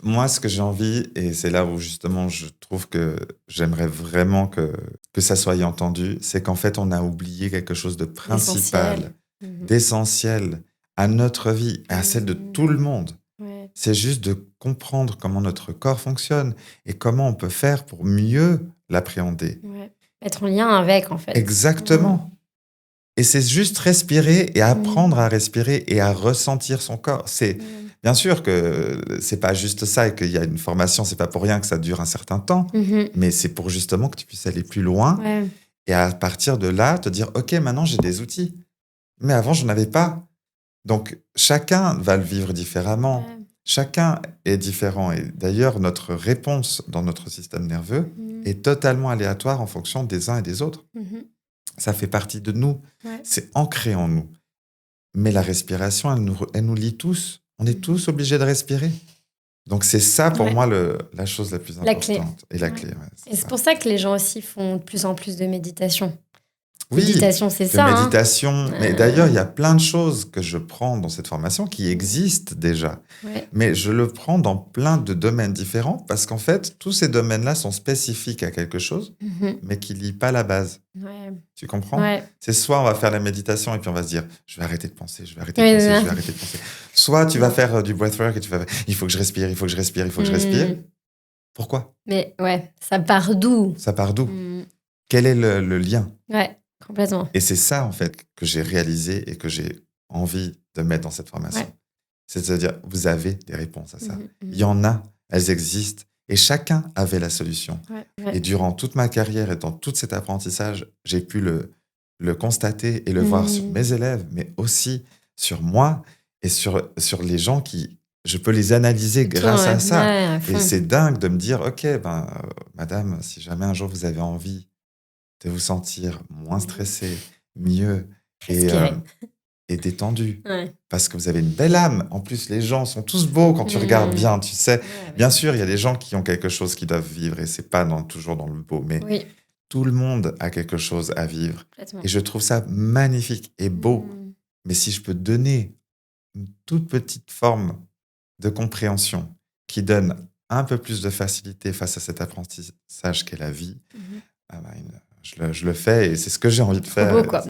Moi, ce que j'ai envie, et c'est là où justement je trouve que j'aimerais vraiment que ça soit entendu, c'est qu'en fait, on a oublié quelque chose de L'essentiel. principal, Mmh. d'essentiel à notre vie, et à celle de tout le monde. Ouais. C'est juste de comprendre comment notre corps fonctionne et comment on peut faire pour mieux l'appréhender. Ouais. Être en lien avec, en fait. Exactement. Et c'est juste respirer et Mmh. apprendre à respirer et à ressentir son corps. C'est Mmh. bien sûr que c'est pas juste ça et qu'il y a une formation, c'est pas pour rien que ça dure un certain temps, Mmh. mais c'est pour justement que tu puisses aller plus loin Ouais. et à partir de là, te dire: «OK, maintenant j'ai des outils, mais avant j'en avais pas». Donc chacun va le vivre différemment. Ouais. Chacun est différent et d'ailleurs notre réponse dans notre système nerveux Mmh. est totalement aléatoire en fonction des uns et des autres. Mmh. Ça fait partie de nous, Ouais. c'est ancré en nous. Mais la respiration, elle nous lie tous. On est Mmh. tous obligés de respirer. Donc c'est ça pour Ouais. moi la chose la plus La clé. importante et la Ouais. clé, ouais, c'est Et c'est ça. pour ça que les gens aussi font de plus en plus de méditation. Oui, Méditation, c'est de ça, hein? méditation, mais d'ailleurs, il y a plein de choses que je prends dans cette formation qui existent déjà. Ouais. Mais je le prends dans plein de domaines différents parce qu'en fait, tous ces domaines-là sont spécifiques à quelque chose, Mmh. mais qui ne lient pas la base. Ouais. Tu comprends? Ouais. C'est soit on va faire la méditation et puis on va se dire: «Je vais arrêter de penser, je vais arrêter de Ouais, c'est penser, je ça. vais arrêter de penser». Soit tu vas faire, du breathwork et tu vas: «Il faut que je respire, il faut que je respire, il faut que je respire». Mmh. Pourquoi? Mais ouais, ça part d'où? Ça part d'où? Mmh. Quel est le lien? Ouais, complètement. Et c'est ça, en fait, que j'ai réalisé et que j'ai envie de mettre dans cette formation. Ouais. C'est-à-dire, vous avez des réponses à ça. Mmh mh. Il y en a, elles existent et chacun avait la solution. Ouais, Et ouais. durant toute ma carrière et dans tout cet apprentissage, j'ai pu le constater et le voir sur Mmh. mes élèves, mais aussi sur moi et sur les gens qui je peux les analyser Autour, grâce ouais. à ça. Ouais, à Et fond. c'est dingue de me dire: «OK, ben, madame, si jamais un jour vous avez envie de vous sentir moins Mmh. stressé, mieux et Respirer. et détendu. Ouais. Parce que vous avez une belle âme. En plus, les gens sont tous beaux quand tu regardes Mmh. bien, tu sais? Ouais, Bien ouais. sûr, il y a des gens qui ont quelque chose qu'ils doivent vivre et c'est pas toujours dans le beau, mais Oui, tout le monde a quelque chose à vivre complètement. et je trouve ça magnifique et beau. Mmh. Mais si je peux donner une toute petite forme de compréhension qui donne un peu plus de facilité face à cet apprentissage qu'est la vie, Mmh. ah bah, je le fais et c'est ce que j'ai envie de Trop beau, faire. quoi.